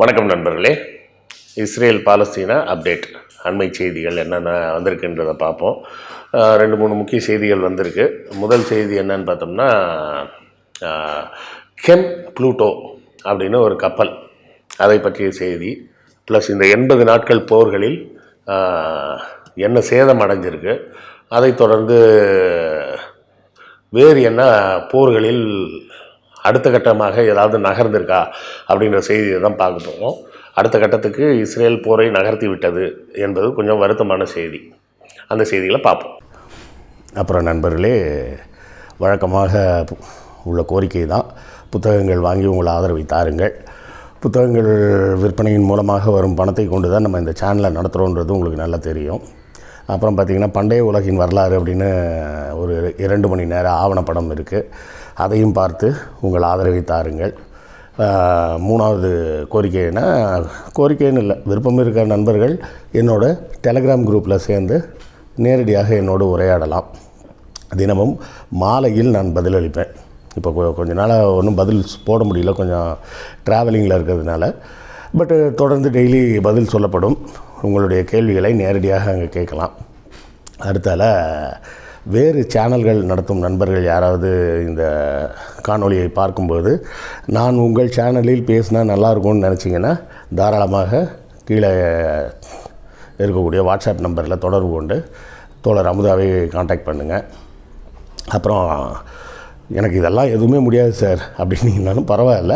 வணக்கம் நண்பர்களே. Israel Palestine update அண்மை செய்திகள் என்னென்ன வந்திருக்குன்றதை பார்ப்போம். 2-3 முக்கிய செய்திகள் வந்திருக்கு. முதல் செய்தி என்னன்னு பார்த்தோம்னா, கெம் ப்ளூட்டோ அப்படின்னு ஒரு கப்பல், அதை பற்றிய செய்தி. ப்ளஸ் இந்த 80 நாட்கள் போர்களில் என்ன சேதம் அடைஞ்சிருக்கு, அதை தொடர்ந்து வேறு என்ன போர்களில் அடுத்த கட்டமாக ஏதாவது நகர்ந்திருக்கா அப்படின்ற செய்தியை தான் பார்க்க போகிறோம். அடுத்த கட்டத்துக்கு இஸ்ரேல் போரை நகர்த்தி விட்டது என்பது கொஞ்சம் வருத்தமான செய்தி. அந்த செய்திகளை பார்ப்போம். அப்புறம் நண்பர்களே, வழக்கமாக உள்ள கோரிக்கை தான், புத்தகங்கள் வாங்கி உங்கள் ஆதரவை தாருங்கள். புத்தகங்கள் விற்பனையின் மூலமாக வரும் பணத்தை கொண்டு தான் நம்ம இந்த சேனலை நடத்துகிறோன்றது உங்களுக்கு நல்லா தெரியும். அப்புறம் பார்த்திங்கன்னா, பண்டைய உலகின் வரலாறு அப்படின்னு ஒரு 2 மணி நேர ஆவணப்படம் இருக்குது. அதையும் பார்த்து உங்கள் ஆதரவை தாருங்கள். 3வது கோரிக்கைன்னு இல்லை, விருப்பம் இருக்கிற நண்பர்கள் என்னோட டெலகிராம் குரூப்பில் சேர்ந்து நேரடியாக என்னோடு உரையாடலாம். தினமும் மாலையில் நான் பதிலளிப்பேன். இப்போ கொஞ்ச நாளாக ஒன்றும் பதில் போட முடியல, கொஞ்சம் ட்ராவலிங்கில் இருக்கிறதுனால. பட்டு தொடர்ந்து டெய்லி பதில் சொல்லப்படும். உங்களுடைய கேள்விகளை நேரடியாக அங்கே கேட்கலாம். அடுத்தால வேறு சேனல்கள் நடத்தும் நண்பர்கள் யாராவது இந்த காணொளியை பார்க்கும்போது, நான் உங்கள் சேனலில் பேசினா நல்லாயிருக்கும்னு நினச்சிங்கன்னா, தாராளமாக கீழே இருக்கக்கூடிய வாட்ஸ்அப் நம்பரில் தொடர்பு கொண்டு தோழர் அமுதாவை காண்டாக்ட் பண்ணுங்கள். அப்புறம் எனக்கு இதெல்லாம் எதுவுமே முடியாது சார் அப்படின்னீங்கனாலும் பரவாயில்ல,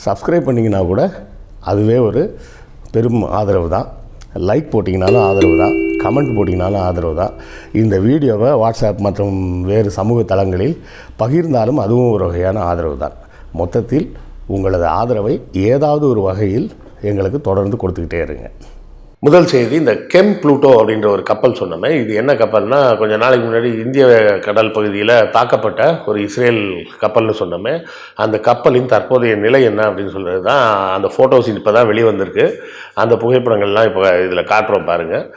சப்ஸ்கிரைப் பண்ணிங்கன்னா கூட அதுவே ஒரு பெரும் ஆதரவு தான். லைக் போட்டிங்கனாலும் ஆதரவு தான், கமெண்ட் போட்டிங்கனாலும் ஆதரவு தான். இந்த வீடியோவை வாட்ஸ்அப் மற்றும் வேறு சமூக தளங்களில் பகிர்ந்தாலும் அதுவும் ஒரு வகையான ஆதரவு தான். மொத்தத்தில் உங்களது ஆதரவை ஏதாவது ஒரு வகையில் எங்களுக்கு தொடர்ந்து கொடுத்துக்கிட்டே இருங்க. முதல் செய்தி, இந்த கெம் ப்ளூட்டோ அப்படின்ற ஒரு கப்பல் சொன்னோமே, இது என்ன கப்பல்னா, கொஞ்சம் நாளைக்கு முன்னாடி இந்திய கடல் பகுதியில் தாக்கப்பட்ட ஒரு இஸ்ரேல் கப்பல்னு சொன்னோமே, அந்த கப்பலின் தற்போதைய நிலை என்ன அப்படின்னு சொல்கிறது தான். அந்த ஃபோட்டோஸ் இப்போ தான் வெளிவந்திருக்கு. அந்த புகைப்படங்கள்லாம் இப்போ இதில் காட்டுறோம் பாருங்கள்.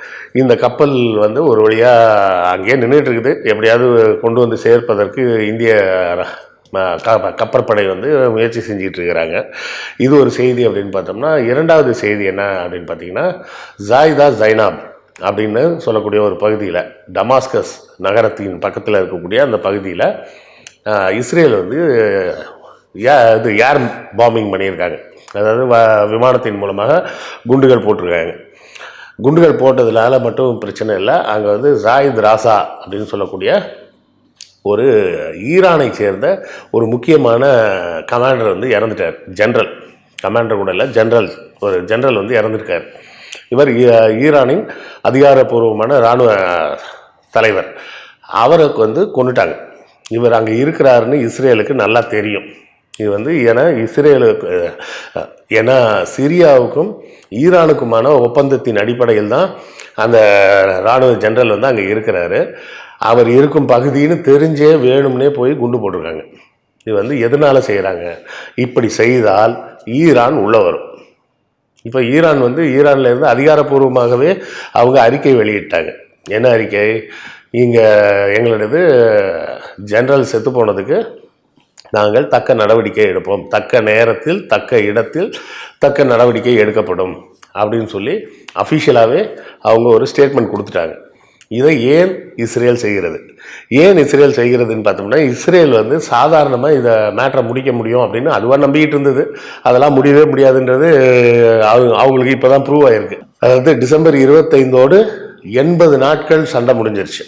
இந்த கப்பல் ஒரு வழியாக அங்கேயே நின்றுட்டு இருக்குது. எப்படியாவது கொண்டு வந்து சேர்ப்பதற்கு இந்திய கப்பற்படை முயற்சி செஞ்சிகிட்டு இருக்கிறாங்க. இது ஒரு செய்தி. அப்படின்னு பார்த்தோம்னா, 2வது செய்தி என்ன அப்படின்னு பார்த்தீங்கன்னா, ஜாயிதா ஜைனாப் அப்படின்னு சொல்லக்கூடிய ஒரு பகுதியில், டமாஸ்கஸ் நகரத்தின் பக்கத்தில் இருக்கக்கூடிய அந்த பகுதியில் இஸ்ரேல் ஏர் பாம்பிங் பண்ணியிருக்காங்க. அதாவது விமானத்தின் மூலமாக குண்டுகள் போட்டிருக்காங்க. குண்டுகள் போட்டதுனால மட்டும் பிரச்சனை இல்லை. அங்கே ஜாயித் ராசா அப்படின்னு சொல்லக்கூடிய ஒரு ஈரானை சேர்ந்த ஒரு முக்கியமான கமாண்டர் இறந்துட்டார். ஜென்ரல், கமாண்டர் கூட இல்லை, ஒரு ஜென்ரல் இறந்துருக்கார். இவர் ஈரானின் அதிகாரப்பூர்வமான இராணுவ தலைவர். அவருக்கு கொண்டுட்டாங்க. இவர் அங்கே இருக்கிறாருன்னு இஸ்ரேலுக்கு நல்லா தெரியும். இது ஏன்னா சிரியாவுக்கும் ஈரானுக்குமான ஒப்பந்தத்தின் அடிப்படையில் தான் அந்த இராணுவ ஜென்ரல் அங்கே இருக்கிறாரு. அவர் இருக்கும் பகுதின்னு தெரிஞ்சே வேணும்னே போய் குண்டு போட்டிருக்காங்க. இது எதனால் செய்கிறாங்க? இப்படி செய்தால் ஈரான் உள்ளே வரும். இப்போ ஈரான்லேருந்து அதிகாரப்பூர்வமாகவே அவங்க அறிக்கை வெளியிட்டாங்க. என்ன அறிக்கை? இங்கே எங்களோடது ஜெனரல் செத்து போனதுக்கு நாங்கள் தக்க நடவடிக்கை எடுப்போம், தக்க நேரத்தில் தக்க இடத்தில் தக்க நடவடிக்கை எடுக்கப்படும் அப்படின்னு சொல்லி அஃபிஷியலாகவே அவங்க ஒரு ஸ்டேட்மெண்ட் கொடுத்துட்டாங்க. இதை ஏன் இஸ்ரேல் செய்கிறதுன்னு பார்த்தோம்னா, இஸ்ரேல் சாதாரணமாக இதை மேட்டரை முடிக்க முடியும் அப்படின்னு அதுவாக நம்பிக்கிட்டு இருந்தது. அதெல்லாம் முடியவே முடியாதுன்றது அவங்களுக்கு இப்போ தான் ப்ரூவ் ஆகிருக்கு. அதாவது டிசம்பர் 25 80 நாட்கள் சண்டை முடிஞ்சிருச்சு.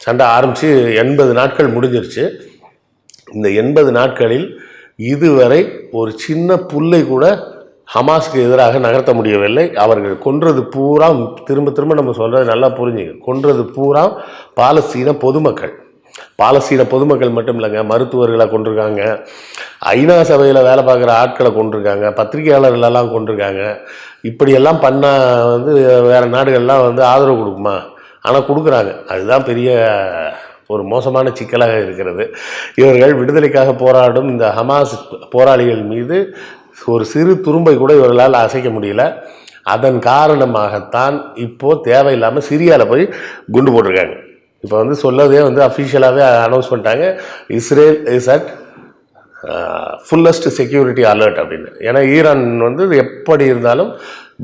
சண்டை ஆரம்பித்து 80 நாட்கள் முடிஞ்சிருச்சு. இந்த 80 நாட்களில் இதுவரை ஒரு சின்ன புல்லை கூட ஹமாஸுக்கு எதிராக நகர்த்த முடியவில்லை. அவர்கள் கொன்றது பூரா, திரும்ப நம்ம சொல்கிறது நல்லா புரிஞ்சுங்க, கொன்றது பூரா பாலஸ்தீன பொதுமக்கள் மட்டும் இல்லைங்க, மருத்துவர்களை கொண்டிருக்காங்க, ஐநா சபையில் வேலை பார்க்குற ஆட்களை கொண்டிருக்காங்க, பத்திரிகையாளர்களெல்லாம் கொண்டிருக்காங்க. இப்படியெல்லாம் பண்ணால் வேறு நாடுகள்லாம் ஆதரவு கொடுக்குமா? ஆனால் கொடுக்குறாங்க. அதுதான் பெரிய ஒரு மோசமான சிக்கலாக இருக்கிறது. இவர்கள் விடுதலைக்காக போராடும் இந்த ஹமாஸ் போராளிகள் மீது ஒரு சிறு துரும்பை கூட இவர்களால் அசைக்க முடியல. அதன் காரணமாகத்தான் இப்போது தேவையில்லாமல் சிரியாவில் போய் குண்டு போட்டிருக்காங்க. இப்போ சொல்லதே அஃபிஷியலாகவே அனௌன்ஸ் பண்ணிட்டாங்க, Israel is at fullest security alert அப்படின்னு. ஏன்னா ஈரான் வந்து எப்படி இருந்தாலும்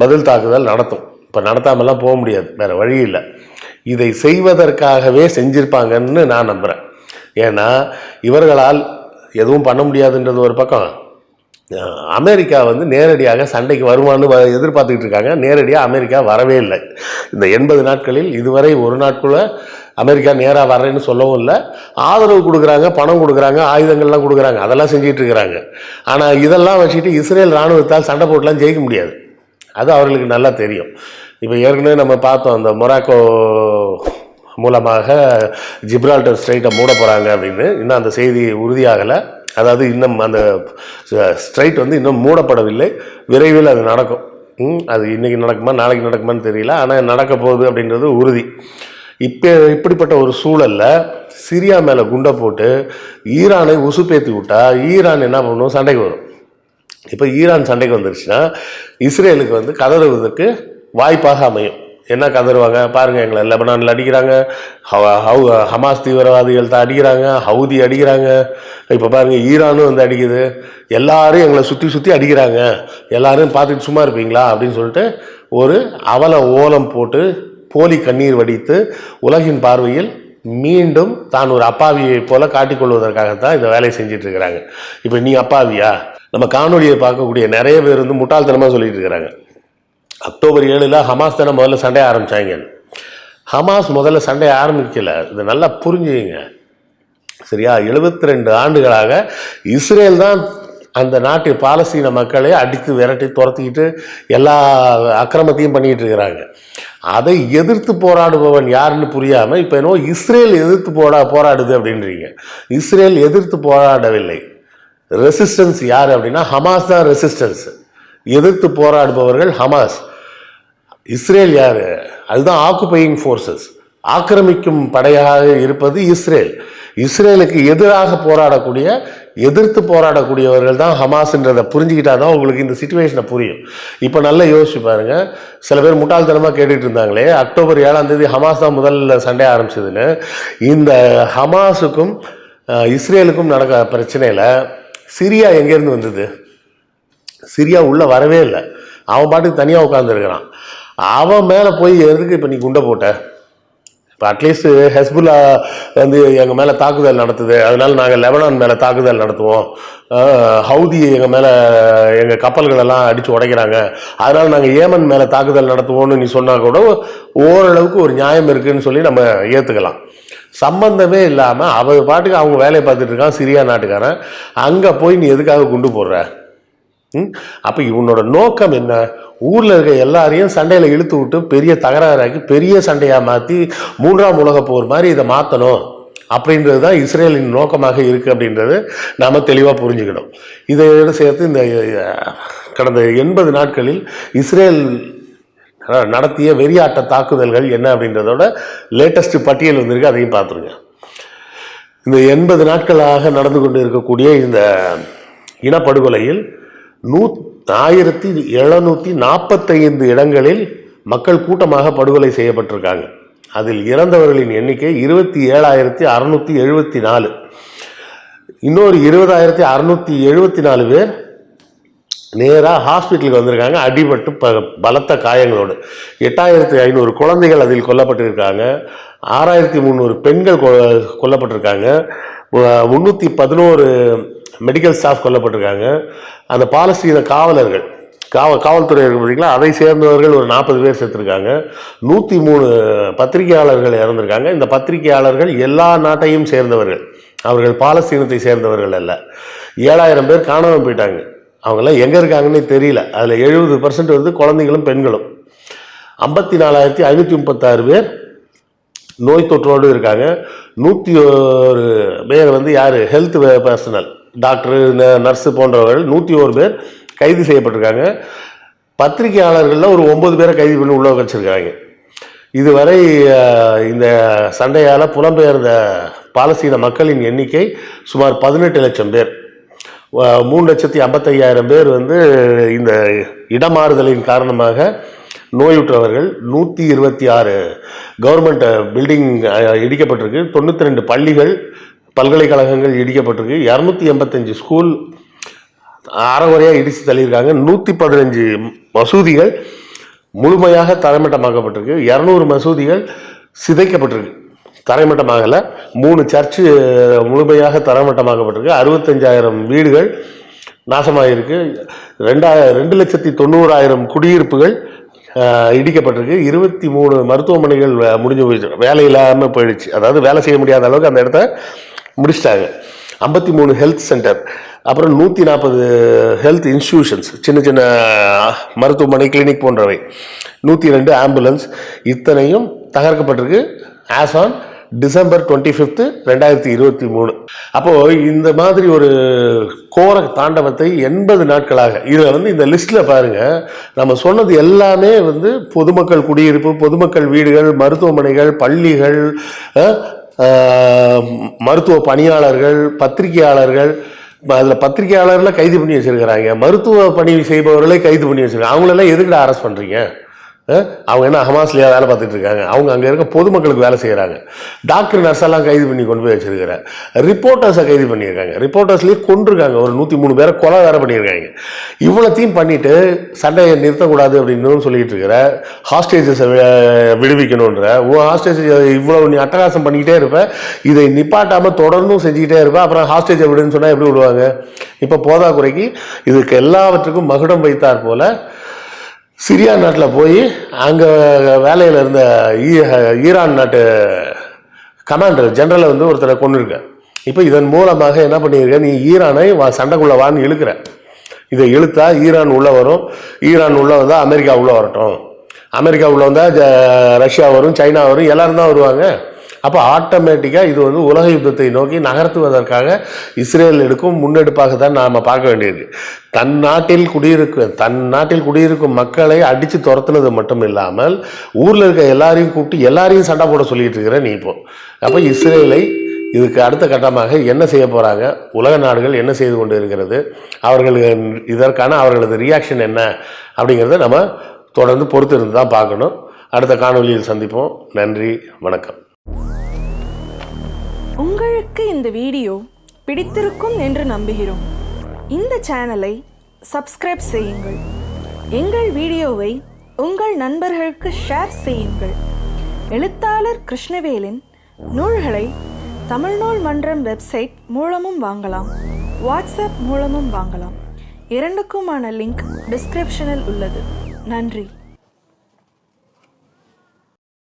பதில் தாக்குதல் நடத்தும். இப்போ நடத்தாமலாம் போக முடியாது, வேறு வழி இல்லை. இதை செய்வதற்காகவே செஞ்சுருப்பாங்கன்னு நான் நம்புகிறேன். ஏன்னா இவர்களால் எதுவும் பண்ண முடியாதுன்றது ஒரு பக்கம், அமெரிக்கா வந்து நேரடியாக சண்டைக்கு வருமானு எதிர்பார்த்துக்கிட்டு இருக்காங்க. நேரடியாக அமெரிக்கா வரவே இல்லை. இந்த 80 நாட்களில் இதுவரை ஒரு நாட்குள்ள அமெரிக்கா நேராக வர்றேன்னு சொல்லவும் இல்லை. ஆதரவு கொடுக்குறாங்க, பணம் கொடுக்குறாங்க, ஆயுதங்கள்லாம் கொடுக்குறாங்க, அதெல்லாம் செஞ்சிட்டு இருக்கிறாங்க. ஆனால் இதெல்லாம் வச்சுக்கிட்டு இஸ்ரேல் இராணுவத்தால் சண்டை போட்டுலாம் ஜெயிக்க முடியாது. அது அவர்களுக்கு நல்லா தெரியும். இப்போ ஏற்கனவே நம்ம பார்த்தோம், அந்த மொராக்கோ மூலமாக ஜிப்ரால்டர் ஸ்ட்ரைட்டை மூட போகிறாங்க அப்படின்னு. இன்னும் அந்த செய்தி உறுதியாகலை. அதாவது இன்னும் அந்த ஸ்ட்ரைட் வந்து இன்னும் மூடப்படவில்லை. விரைவில் அது நடக்கும். அது இன்றைக்கி நடக்குமா நாளைக்கு நடக்குமான்னு தெரியல, ஆனால் நடக்க போகுது அப்படின்றது உறுதி. இப்படிப்பட்ட ஒரு சூழலில் சிரியா மேலே குண்டை போட்டு ஈரானை உசுப்பேற்றி விட்டா ஈரான் என்ன பண்ணணும், சண்டைக்கு வரும். இப்போ ஈரான் சண்டைக்கு வந்துருச்சுன்னா இஸ்ரேலுக்கு வந்து கதறுவதற்கு வாய்ப்பாக அமையும். என்ன கதறுவாங்க பாருங்கள், எங்களை லெபனானில் அடிக்கிறாங்க, ஹமாஸ் தீவிரவாதிகள் தான் அடிக்கிறாங்க, ஹவுதி அடிக்கிறாங்க, இப்போ பாருங்கள் ஈரானும் வந்து அடிக்குது, எல்லாரும் எங்களை சுற்றி அடிக்கிறாங்க, எல்லாரும் பார்த்துட்டு சும்மா இருப்பீங்களா அப்படின்னு சொல்லிட்டு ஒரு அவல ஓலம் போட்டு போலி கண்ணீர் வடித்து உலகின் பார்வையில் மீண்டும் தான் ஒரு அப்பாவியை போல காட்டிக்கொள்வதற்காகத்தான் இந்த வேலையை செஞ்சுட்டு இருக்கிறாங்க. இப்போ நீ அப்பாவியா? நம்ம காணொலியை பார்க்கக்கூடிய நிறைய பேர் வந்து முட்டாள்தனமாக சொல்லிட்டு இருக்கிறாங்க. அக்டோபர் 7 ஹமாஸ் தானே முதல்ல சண்டையை ஆரம்பித்தாங்க. ஹமாஸ் முதல்ல சண்டையை ஆரம்பிக்கலை, இதை நல்லா புரிஞ்சுங்க சரியா. 72 ஆண்டுகளாக இஸ்ரேல் தான் அந்த நாட்டு பாலஸ்தீன மக்களை அடித்து விரட்டி துரத்திக்கிட்டு எல்லா அக்கிரமத்தையும் பண்ணிக்கிட்டு இருக்கிறாங்க. அதை எதிர்த்து போராடுபவன் யாருன்னு புரியாமல் இப்போ என்னவோ இஸ்ரேல் எதிர்த்து போராடுது அப்படின்றீங்க. இஸ்ரேல் எதிர்த்து போராடவில்லை. ரெசிஸ்டன்ஸ் யார் அப்படின்னா ஹமாஸ் தான் ரெசிஸ்டன்ஸ். எதிர்த்து போராடுபவர்கள் ஹமாஸ். இஸ்ரேல் யார்? அதுதான் ஆக்குபையிங் ஃபோர்ஸஸ், ஆக்கிரமிக்கும் படையாக இருப்பது இஸ்ரேல். இஸ்ரேலுக்கு எதிராக எதிர்த்து போராடக்கூடியவர்கள் தான் ஹமாஸ்ன்றதை புரிஞ்சுக்கிட்டா தான் உங்களுக்கு இந்த சிச்சுவேஷனை புரியும். இப்போ நல்லா யோசிச்சு பாருங்க. சில பேர் முட்டாள்தனமாக கேட்டுட்டு இருந்தாங்களே, அக்டோபர் 7 ஹமாஸ் தான் முதல்ல சண்டை ஆரம்பிச்சதுன்னு. இந்த ஹமாஸுக்கும் இஸ்ரேலுக்கும் நடக்க பிரச்சனையில் சிரியா எங்கேருந்து வந்தது? சிரியா உள்ளே வரவே இல்லை. அவன் பாட்டுக்கு தனியாக உட்காந்துருக்கிறான். அவன் மேலே போய் எதுக்கு இப்போ நீ குண்டை போட்ட? இப்போ அட்லீஸ்ட் ஹெஸ்புல்லா வந்து எங்கள் மேலே தாக்குதல் நடத்துது, அதனால நாங்கள் லெபனான் மேலே தாக்குதல் நடத்துவோம், ஹவுதி எங்கள் மேலே எங்கள் கப்பல்களெல்லாம் அடித்து உடைக்கிறாங்க, அதனால் நாங்கள் ஏமன் மேலே தாக்குதல் நடத்துவோம்னு நீ சொன்னால் கூட ஓரளவுக்கு ஒரு நியாயம் இருக்குதுன்னு சொல்லி நம்ம ஏற்றுக்கலாம். சம்பந்தமே இல்லாமல் அவள் பாட்டுக்கு அவங்க வேலையை பார்த்துட்டு இருக்கான் சிரியா நாட்டுக்காரன். அங்கே போய் நீ எதுக்காக குண்டு போடுற? அப்போ இவனோட நோக்கம் என்ன? ஊரில் இருக்க எல்லாரையும் சண்டையில் இழுத்து விட்டு பெரிய தகராறாக்கி பெரிய சண்டையாக மாற்றி 3ஆம் உலக போர் மாதிரி இதை மாற்றணும் அப்படின்றது தான் இஸ்ரேலின் நோக்கமாக இருக்குது அப்படின்றது நாம் தெளிவாக புரிஞ்சுக்கணும். இதையோடு சேர்த்து இந்த கடந்த 80 நாட்களில் இஸ்ரேல் நடத்திய வெறியாட்ட தாக்குதல்கள் என்ன அப்படின்றதோட லேட்டஸ்ட் பட்டியல் வந்திருக்கு, அதையும் பார்த்துருங்க. இந்த 80 நாட்களாக நடந்து கொண்டு இருக்கக்கூடிய இந்த இனப்படுகொலையில் 1745 இடங்களில் மக்கள் கூட்டமாக படுகொலை செய்யப்பட்டிருக்காங்க. அதில் இறந்தவர்களின் எண்ணிக்கை 27,674. இன்னொரு 20,674 பேர் நேராக ஹாஸ்பிட்டலுக்கு வந்திருக்காங்க, அடிபட்டு பலத்த காயங்களோடு. 8,500 குழந்தைகள் அதில் கொல்லப்பட்டிருக்காங்க. 6,300 பெண்கள் கொல்லப்பட்டிருக்காங்க. 311 மெடிக்கல் ஸ்டாஃப் கொல்லப்பட்டிருக்காங்க. அந்த பாலஸ்தீன காவலர்கள் காவல்துறை இருக்கு பார்த்தீங்களா, அதை சேர்ந்தவர்கள் ஒரு 40 பேர் செத்துருக்காங்க. 103 பத்திரிகையாளர்கள் இறந்திருக்காங்க. இந்த பத்திரிகையாளர்கள் எல்லா நாட்டையும் சேர்ந்தவர்கள், அவர்கள் பாலஸ்தீனத்தை சேர்ந்தவர்கள் அல்ல. 7,000 பேர் காணாமல் போயிட்டாங்க. அவங்களாம் எங்கே இருக்காங்கன்னு தெரியல. அதில் 70% வந்து குழந்தைகளும் பெண்களும். 54,536 பேர் நோய் தொற்றோடு இருக்காங்க. 101 பேர் வந்து யார்? ஹெல்த் பர்சனல், டாக்டரு, நர்ஸு போன்றவர்கள் 101 பேர் கைது செய்யப்பட்டிருக்காங்க. பத்திரிகையாளர்களில் ஒரு 9 பேரை கைது பண்ணி உள்ள வச்சிருக்காங்க. இதுவரை இந்த சண்டையால் புலம்பெயர்ந்த பாலஸ்தீன மக்களின் எண்ணிக்கை சுமார் 18 லட்சம் பேர். 3,55,000 பேர் வந்து இந்த இடமாறுதலின் காரணமாக நோயுற்றவர்கள். 126 கவர்மெண்ட் பில்டிங் இடிக்கப்பட்டிருக்கு. 92 பள்ளிகள் பல்கலைக்கழகங்கள் இடிக்கப்பட்டிருக்கு. 285 ஸ்கூல் அறகுறையாக இடித்து தள்ளியிருக்காங்க. 115 மசூதிகள் முழுமையாக தரைமட்டமாக்கப்பட்டிருக்கு. 200 மசூதிகள் சிதைக்கப்பட்டிருக்கு, தரைமட்டமாகலை. 3 சர்ச்சு முழுமையாக தரைமட்டமாக்கப்பட்டிருக்கு. 65,000 வீடுகள் நாசமாகிருக்கு. 2,90,000 குடியிருப்புகள் இடிக்கப்பட்டிருக்கு. 23 மருத்துவமனைகள் முடிஞ்சு போயிடுச்சு, வேலை இல்லாமல் போயிடுச்சு. அதாவது வேலை செய்ய முடியாத அளவுக்கு அந்த இடத்த முடிச்சிட்டாங்க. 53 ஹெல்த் சென்டர், அப்புறம் 140 ஹெல்த் இன்ஸ்டிடியூஷன்ஸ், சின்ன சின்ன மருத்துவமனை, கிளினிக் போன்றவை, 102 ஆம்புலன்ஸ், இத்தனையும் தகர்க்கப்பட்டிருக்கு. As on December 25, 2023. அப்போது இந்த மாதிரி ஒரு கோர தாண்டவத்தை 80 நாட்களாக, இதில் இந்த லிஸ்ட்டில் பாருங்கள், நம்ம சொன்னது எல்லாமே பொதுமக்கள் குடியிருப்பு, பொதுமக்கள் வீடுகள், மருத்துவமனைகள், பள்ளிகள், மருத்துவ பணியாளர்கள், பத்திரிகையாளர்கள். அதில் பத்திரிகையாளர்களை கைது பண்ணி வச்சுருக்கிறாங்க, மருத்துவ பணி செய்பவர்களை கைது பண்ணி வச்சுருக்காங்க. அவங்களெல்லாம் எதுக்கிட்ட அரெஸ்ட் பண்ணுறீங்க? அவங்க என்ன ஹமாஸ்லையா வேலை பார்த்துட்டு இருக்காங்க? அவங்க அங்கே இருக்க பொதுமக்களுக்கு வேலை செய்கிறாங்க. டாக்டர் நர்ஸெல்லாம் கைது பண்ணி கொண்டு போய் வச்சிருக்கிறேன். ரிப்போர்ட்டர்ஸை கைது பண்ணியிருக்காங்க, ரிப்போர்ட்டர்ஸ்லேயே கொண்டிருக்காங்க. ஒரு 103 பேரை கொலை வேறு பண்ணியிருக்காங்க. இவ்வளோத்தையும் பண்ணிவிட்டு சண்டையை நிறுத்தக்கூடாது அப்படின்னு சொல்லிட்டு இருக்கிற, ஹாஸ்டேஜஸை விடுவிக்கணுன்ற ஹாஸ்டேஜ் இவ்வளோ நீ அட்டகாசம் பண்ணிக்கிட்டே இருப்ப, இதை நிப்பாட்டாமல் தொடர்ந்தும் செஞ்சுக்கிட்டே இருப்பேன். அப்புறம் ஹாஸ்டேஜை விடுன்னு சொன்னால் எப்படி விடுவாங்க? இப்போ போதாக்குறைக்கு இதுக்கு எல்லாவற்றுக்கும் மகுடம் வைத்தார் போல சிரியா நாட்டில் போய் அங்கே வேலையில் இருந்த ஈரான் நாட்டு கமாண்டர் ஜெனரலை ஒருத்தரை கொண்டிருக்க. இப்போ இதன் மூலமாக என்ன பண்ணியிருக்க, நீ ஈரானை சண்டைக்குள்ளே வான்னு இழுக்கிற. இதை இழுத்தா ஈரான் உள்ளே வரும், ஈரான் உள்ளே வந்தால் அமெரிக்கா உள்ளே வரட்டும், அமெரிக்கா உள்ளே வந்தால் ரஷ்யா வரும், சைனா வரும், எல்லோரும் தான் வருவாங்க. அப்போ ஆட்டோமேட்டிக்காக இது உலக யுத்தத்தை நோக்கி நகர்த்துவதற்காக இஸ்ரேல் எடுக்கும் முன்னெடுப்பாக தான் நாம் பார்க்க வேண்டியது. தன் நாட்டில் குடியிருக்கும் மக்களை அடித்து துரத்துனது மட்டும் இல்லாமல் ஊரில் இருக்க எல்லாரையும் கூப்பிட்டு எல்லாரையும் சண்டை போட சொல்லிட்டு இருக்கிற நீ இப்போ. அப்போ இஸ்ரேலை இதுக்கு அடுத்த கட்டமாக என்ன செய்ய போகிறாங்க, உலக நாடுகள் என்ன செய்து கொண்டு இருக்கிறது, இதற்கான அவர்களது ரியாக்ஷன் என்ன அப்படிங்கிறத நம்ம தொடர்ந்து பொறுத்து இருந்து தான் பார்க்கணும். அடுத்த காணொலியில் சந்திப்போம். நன்றி, வணக்கம். உங்களுக்கு இந்த வீடியோ பிடித்திருக்கும் என்று நம்புகிறோம். இந்த சேனலை சப்ஸ்கிரைப் செய்யுங்கள். எங்கள் வீடியோவை உங்கள் நண்பர்களுக்கு ஷேர் செய்யுங்கள். எழுத்தாளர் கிருஷ்ணவேலின் நூல்களை தமிழ்நூல் மன்றம் வெப்சைட் மூலமும் வாங்கலாம், வாட்ஸ்அப் மூலமும் வாங்கலாம். இரண்டுக்குமான லிங்க் டிஸ்கிரிப்ஷனில் உள்ளது. நன்றி.